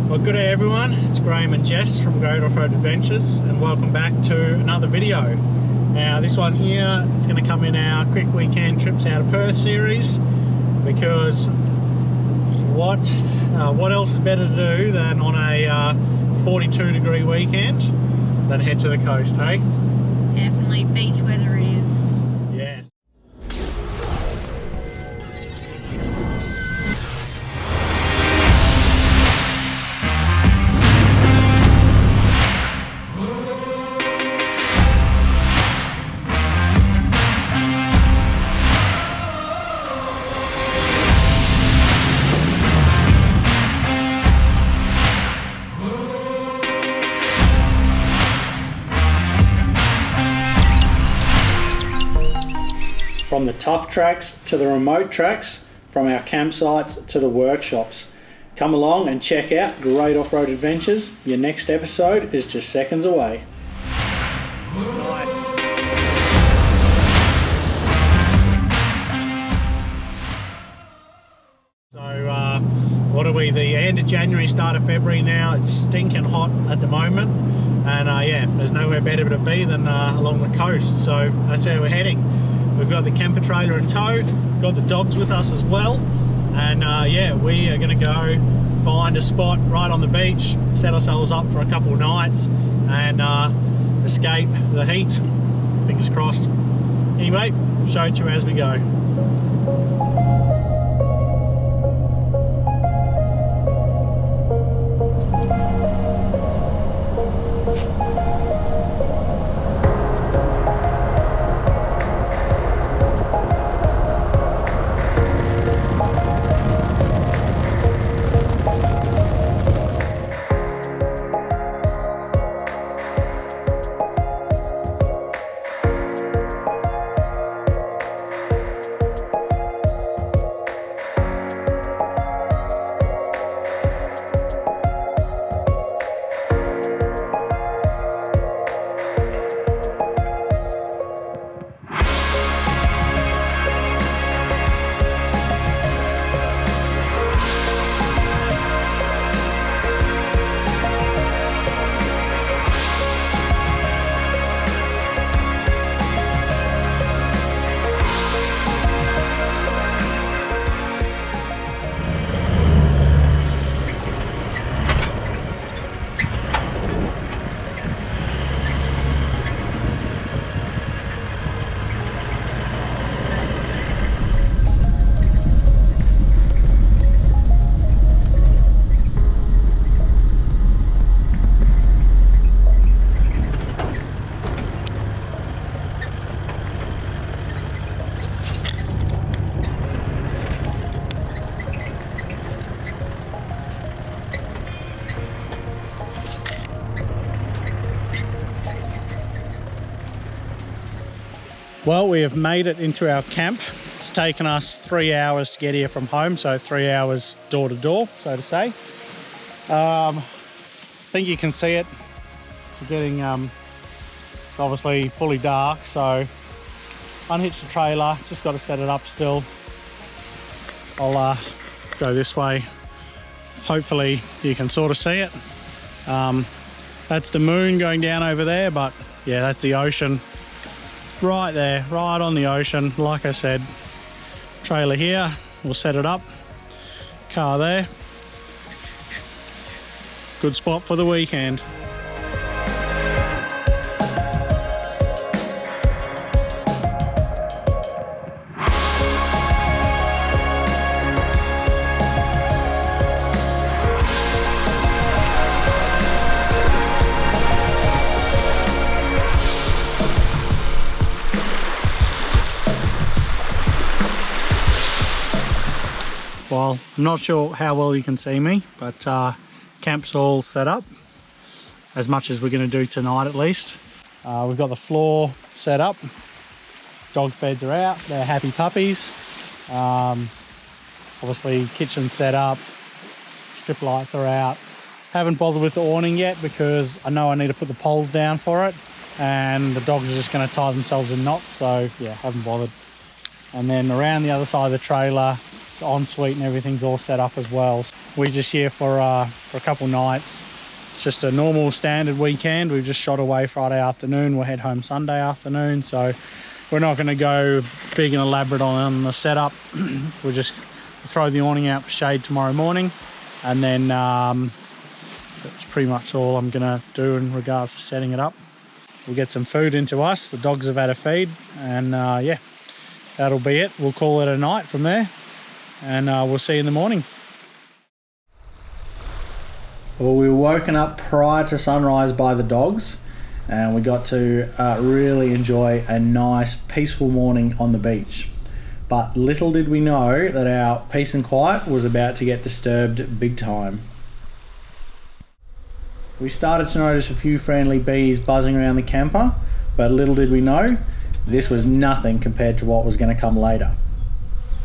Well, good day everyone, it's Graham and Jess from Great Off-Road Adventures and welcome back to another video. Now this one here, it's going to come in our quick weekend trips out of Perth series, because what else is better to do than on a 42 degree weekend than head to the coast, hey? Definitely beach weather it is. Yes. From the tough tracks to the remote tracks, from our campsites to the workshops. Come along and check out Great Off-Road Adventures. Your next episode is just seconds away. Nice. So, what are we, the end of January, start of February now. It's stinking hot at the moment. And yeah, there's nowhere better to be than along the coast. So that's where we're heading. We've got the camper trailer in tow, got the dogs with us as well, and yeah, we are going to go find a spot right on the beach, set ourselves up for a couple of nights and escape the heat, fingers crossed. Anyway, I'll show it to you as we go. Well, we have made it into our camp. It's taken us 3 hours to get here from home, so 3 hours door to door, so to say. I think you can see it. It's getting, it's obviously fully dark, so unhitched the trailer, just got to set it up still. I'll go this way. Hopefully you can sort of see it. That's the moon going down over there, but yeah, that's the ocean. Right there, right on the ocean. Like I said, trailer here, we'll set it up. Car there. Good spot for the weekend. Well, I'm not sure how well you can see me, but camp's all set up, as much as we're going to do tonight at least. We've got the floor set up, dog beds are out, they're happy puppies. Obviously kitchen set up, strip lights are out. Haven't bothered with the awning yet because I know I need to put the poles down for it, and the dogs are just going to tie themselves in knots, so yeah, haven't bothered. And then around the other side of the trailer, the ensuite and everything's all set up as well. we're just here for a couple nights. It's just a normal standard weekend. We've just shot away Friday afternoon. We'll head home Sunday afternoon. So we're not going to go big and elaborate on the setup. We'll just throw the awning out for shade tomorrow morning. And then that's pretty much all I'm going to do in regards to setting it up. We'll get some food into us. The dogs have had a feed. And yeah, that'll be it. We'll call it a night from there. And we'll see you in the morning. Well, we were woken up prior to sunrise by the dogs, and we got to really enjoy a nice peaceful morning on the beach. But little did we know that our peace and quiet was about to get disturbed big time. We started to notice a few friendly bees buzzing around the camper, but little did we know this was nothing compared to what was going to come later.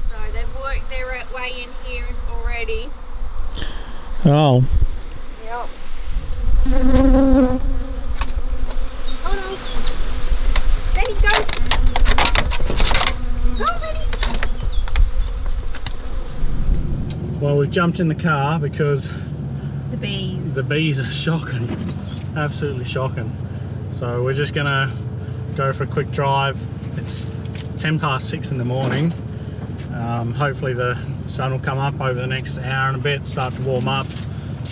So they've worked their way in here already. Oh. Yep. Oh no. Ready, go. So ready. Well, we've jumped in the car because The bees are shocking, absolutely shocking. So we're just gonna go for a quick drive. It's 6:10 in the morning. Hopefully the sun will come up over the next hour and a bit, start to warm up,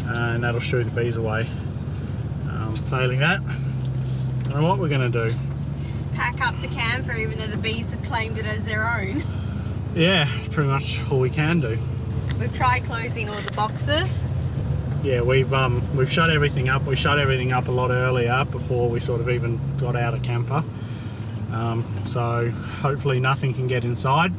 and that'll shoo the bees away. Failing that, I don't know what we're gonna do. Pack up the camper even though the bees have claimed it as their own. Yeah, it's pretty much all we can do. We've tried closing all the boxes. Yeah, we've shut everything up. We shut everything up a lot earlier before we sort of even got out of camper. So hopefully nothing can get inside,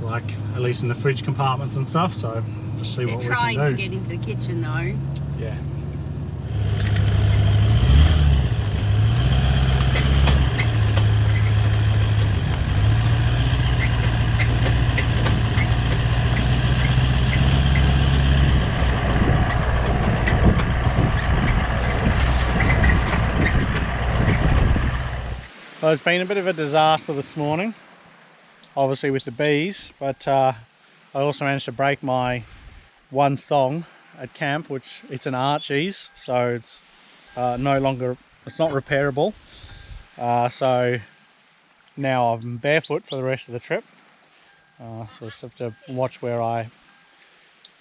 like at least in the fridge compartments and stuff. So just see what we can do. They're trying to get into the kitchen though. Yeah. Well, it's been a bit of a disaster this morning, obviously with the bees, but I also managed to break my one thong at camp, which it's an Archie's, so it's no longer, it's not repairable. So now I'm barefoot for the rest of the trip. So I just have to watch where I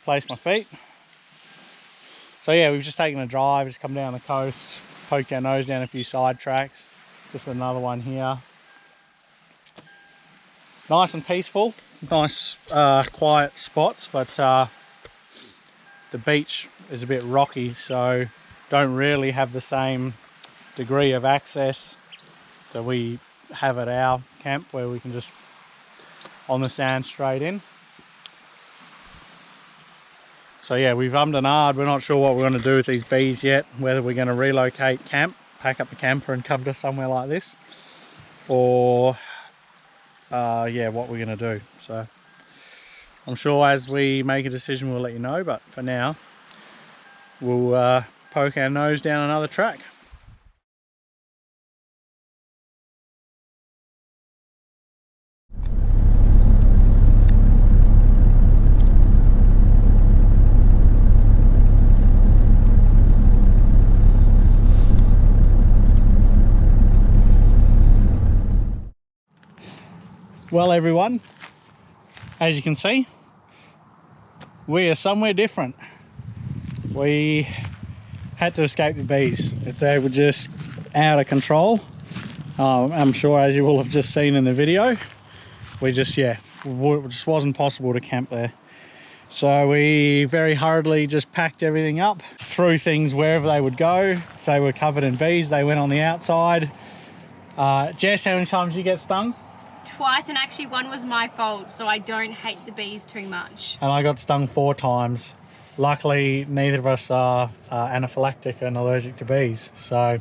place my feet. So yeah, we've just taken a drive, just come down the coast, poked our nose down a few side tracks. Just another one here. Nice and peaceful, nice quiet spots, but the beach is a bit rocky, so don't really have the same degree of access that we have at our camp, where we can just on the sand straight in. So yeah, we've ummed and ahed. We're not sure what we're going to do with these bees yet, whether we're going to relocate camp, pack up the camper and come to somewhere like this, or yeah, what we're going to do. So I'm sure as we make a decision we'll let you know, but for now we'll poke our nose down another track. Well everyone, as you can see, we are somewhere different. We had to escape the bees. They were just out of control. I'm sure, as you will have just seen in the video, we just, yeah, it just wasn't possible to camp there. So we very hurriedly just packed everything up, threw things wherever they would go. If they were covered in bees, they went on the outside. Jess, how many times did you get stung? Twice, and actually one was my fault, so I don't hate the bees too much. And I got stung 4 times. Luckily, neither of us are anaphylactic and allergic to bees. So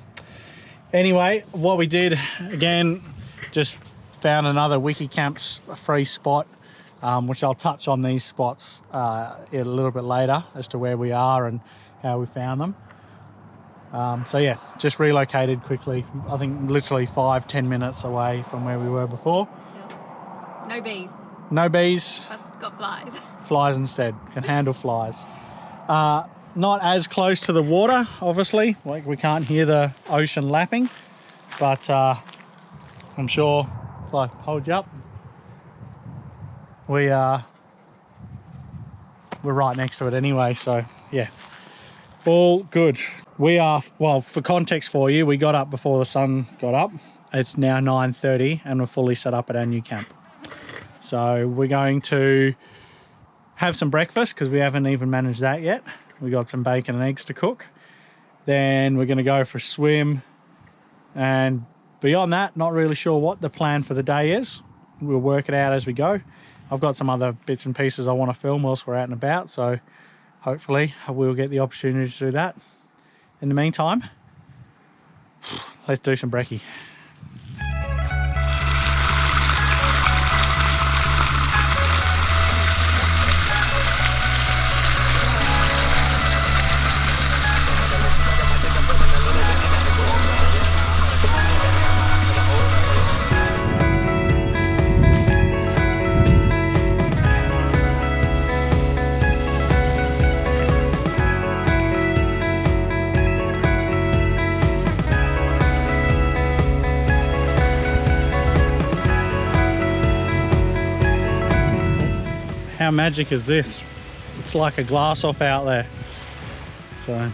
anyway, what we did, again, just found another WikiCamps free spot, which I'll touch on these spots a little bit later as to where we are and how we found them. So yeah, just relocated quickly. I think literally 5-10 minutes away from where we were before. No bees. No bees. Just got flies. Flies instead. Can handle flies. Not as close to the water, obviously. Like, we can't hear the ocean lapping, but I'm sure if I hold you up, we're right next to it anyway, so yeah, all good. We are, well, for context for you, we got up before the sun got up. It's now 9:30 and we're fully set up at our new camp. So we're going to have some breakfast because we haven't even managed that yet. We got some bacon and eggs to cook. Then we're going to go for a swim, and beyond that, not really sure what the plan for the day is. We'll work it out as we go. I've got some other bits and pieces I want to film whilst we're out and about, so hopefully we'll get the opportunity to do that. In the meantime, let's do some brekkie. How magic is this? It's like a glass off out there. So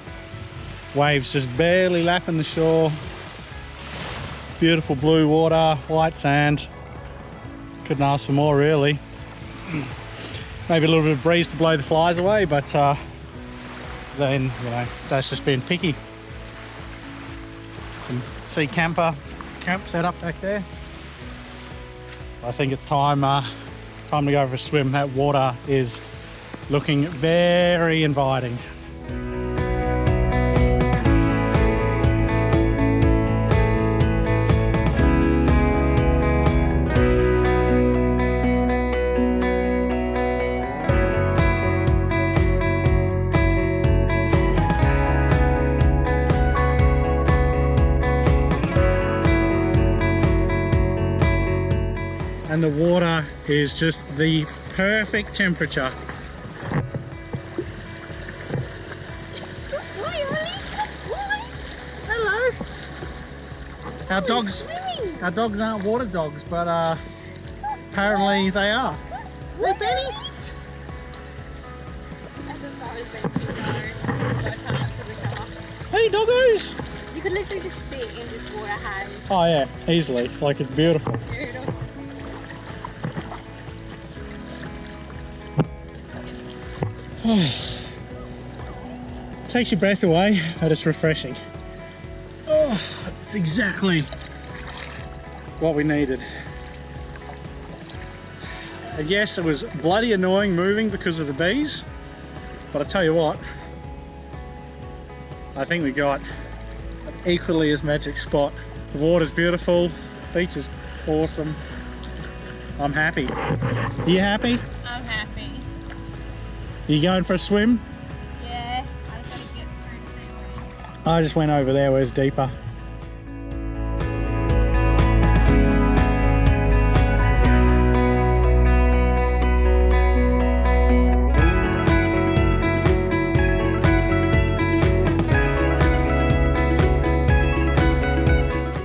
waves just barely lapping the shore. Beautiful blue water, white sand. Couldn't ask for more, really. Maybe a little bit of breeze to blow the flies away, but then, you know, that's just being picky. You can see camp set up back there. I think it's time to go for a swim. That water is looking very inviting. And the water is just the perfect temperature. Hi, Ollie. Hi. Hello. Our dogs aren't water dogs, but apparently they are. Hey, Benny. That's as far as Benny can go. Go turn up to the car. Hey, doggos. You could literally just sit in this water, hey. Oh yeah, easily. Like, it's beautiful. Beautiful. Takes your breath away, but it's refreshing. Oh, it's exactly what we needed. And yes, it was bloody annoying moving because of the bees, but I tell you what, I think we got an equally as magic spot. The water's beautiful, beach is awesome. I'm happy. Are you happy? I'm happy. You going for a swim? Yeah, I just gotta get through. I just went over there where it's deeper.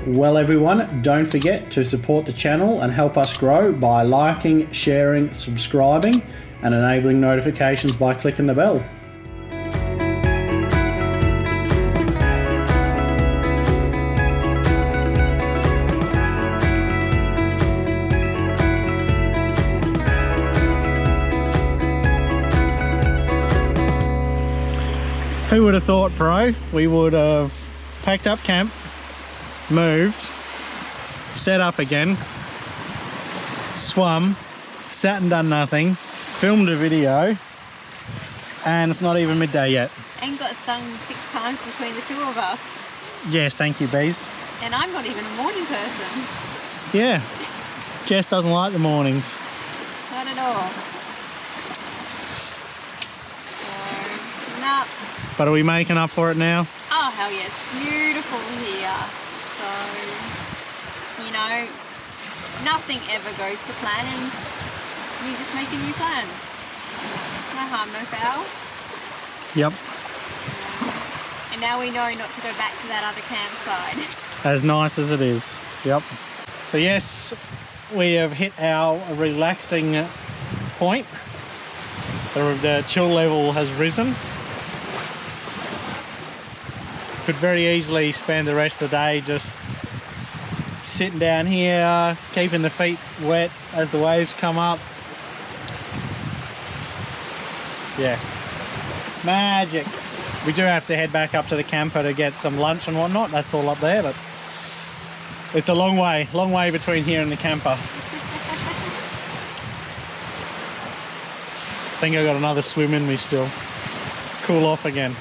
Well everyone, don't forget to support the channel and help us grow by liking, sharing, subscribing and enabling notifications by clicking the bell. Who would have thought, Pro, we would have packed up camp, moved, set up again, swum, sat and done nothing, filmed a video, and it's not even midday yet. And got stung 6 times between the two of us. Yes, thank you, bees. And I'm not even a morning person. Yeah, Jess doesn't like the mornings. Not at all. So, nah. But are we making up for it now? Oh, hell yes. Beautiful here. So, you know, nothing ever goes to plan and you just make a new plan. No harm, no foul. Yep. And now we know not to go back to that other campsite. As nice as it is. Yep. So yes, we have hit our relaxing point. The chill level has risen. Could very easily spend the rest of the day just sitting down here, keeping the feet wet as the waves come up. Yeah, magic. We do have to head back up to the camper to get some lunch and whatnot. That's all up there, but it's a long way between here and the camper. I think I got another swim in me still. Cool off again.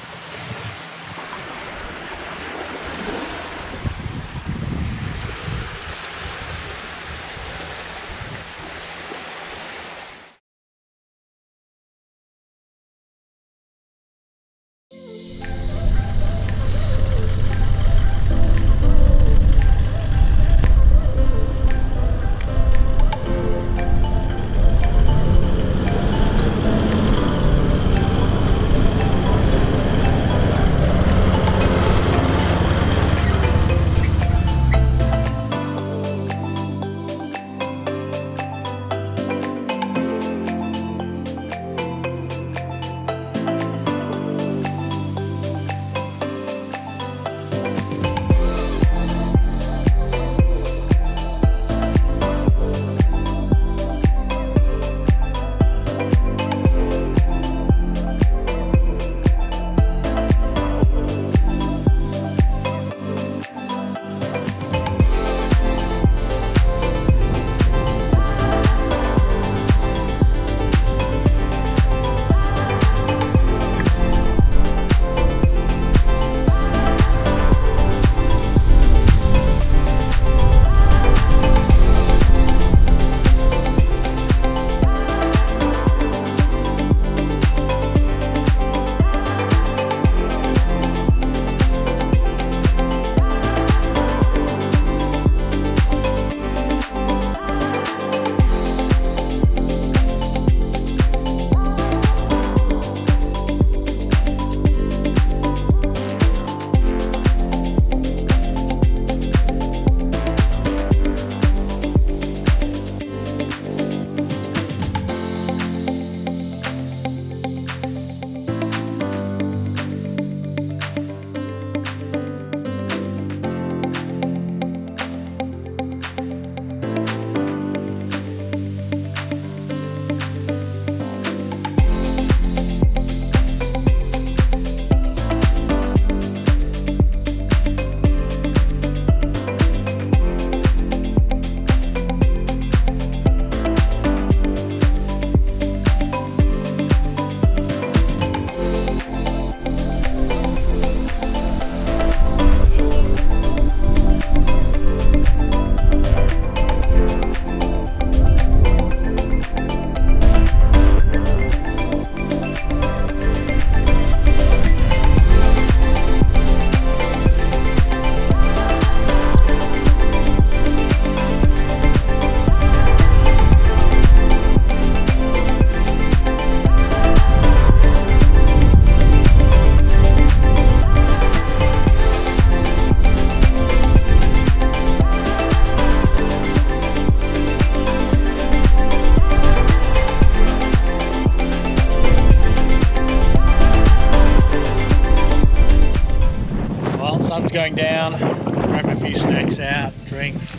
Going down, grabbing a few snacks out, drinks,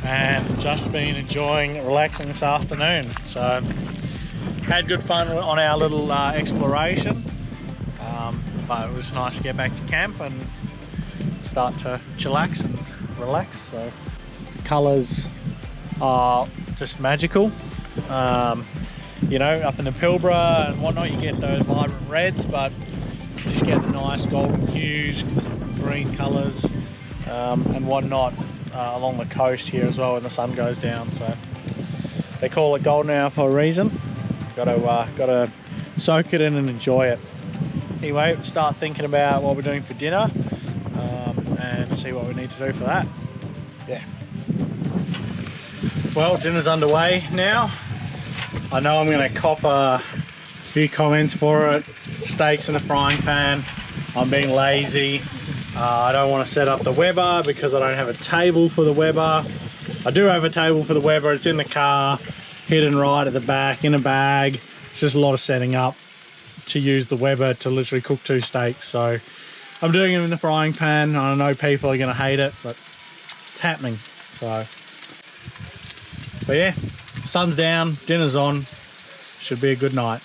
and just been enjoying relaxing this afternoon. So had good fun on our little exploration, but it was nice to get back to camp and start to chillax and relax. So the colours are just magical. You know, up in the Pilbara and whatnot, you get those vibrant reds, but you just get the nice golden hues, green colours and whatnot along the coast here as well when the sun goes down. So they call it golden hour for a reason. Gotta soak it in and enjoy it. Anyway, start thinking about what we're doing for dinner and see what we need to do for that. Yeah. Well, dinner's underway now. I know I'm going to cop a few comments for it steaks in a frying pan. I'm being lazy. I don't want to set up the Weber because I don't have a table for the Weber. I do have a table for the Weber. It's in the car, hidden right at the back in a bag. It's just a lot of setting up to use the Weber to literally cook 2 steaks. So I'm doing it in the frying pan. I know people are going to hate it, but it's happening. So, but yeah, sun's down, dinner's on. Should be a good night.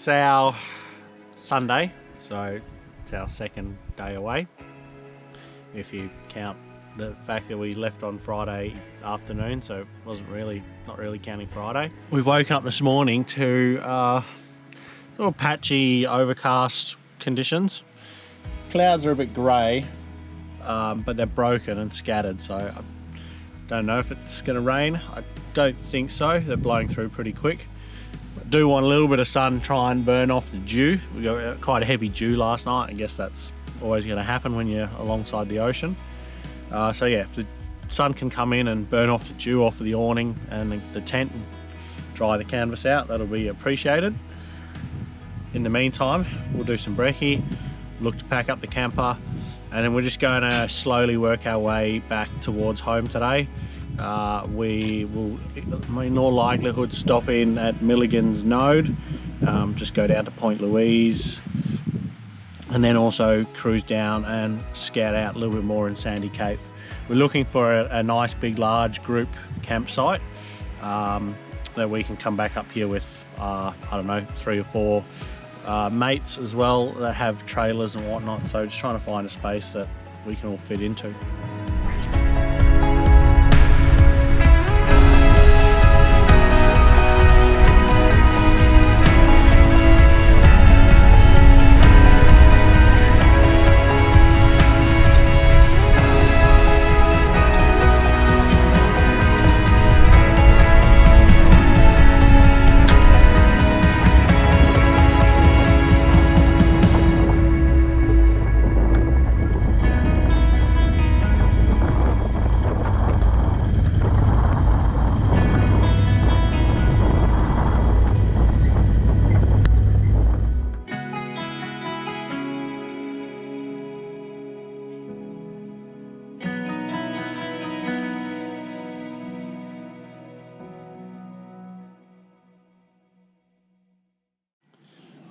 It's our Sunday, so it's our second day away, if you count the fact that we left on Friday afternoon, so it wasn't really, not really counting Friday. We've woken up this morning to sort of patchy, overcast conditions. Clouds are a bit grey, but they're broken and scattered, so I don't know if it's going to rain. I don't think so. They're blowing through pretty quick. Do want a little bit of sun, try and burn off the dew. We got quite a heavy dew last night. I guess that's always going to happen when you're alongside the ocean. So yeah, if the sun can come in and burn off the dew off of the awning and the tent and dry the canvas out, that'll be appreciated. In the meantime, we'll do some brekkie, look to pack up the camper, and then we're just going to slowly work our way back towards home today. We will, in all likelihood, stop in at Milligan's Node, just go down to Point Louise, and then also cruise down and scout out a little bit more in Sandy Cape. We're looking for a nice big large group campsite that we can come back up here with, I don't know, 3 or 4 mates as well that have trailers and whatnot. So just trying to find a space that we can all fit into.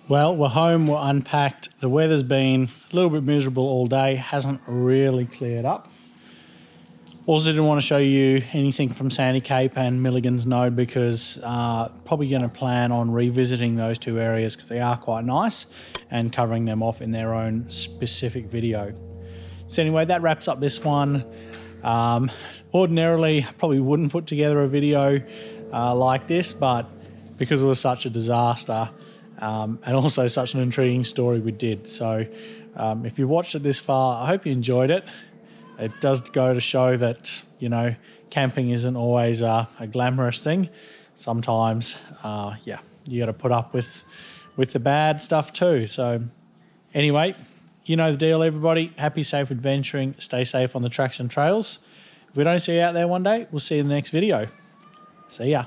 Well, we're home, we're unpacked. The weather's been a little bit miserable all day, hasn't really cleared up. Also didn't want to show you anything from Sandy Cape and Milligan's Node because probably going to plan on revisiting those 2 areas because they are quite nice and covering them off in their own specific video. So anyway, that wraps up this one. Ordinarily, I probably wouldn't put together a video like this, but because it was such a disaster, and also such an intriguing story, we did. So if you watched it this far, I hope you enjoyed it. It does go to show that, you know, camping isn't always a glamorous thing. Sometimes, yeah, you got to put up with the bad stuff too. So anyway, you know the deal, everybody. Happy, safe adventuring. Stay safe on the tracks and trails. If we don't see you out there one day, we'll see you in the next video. See ya.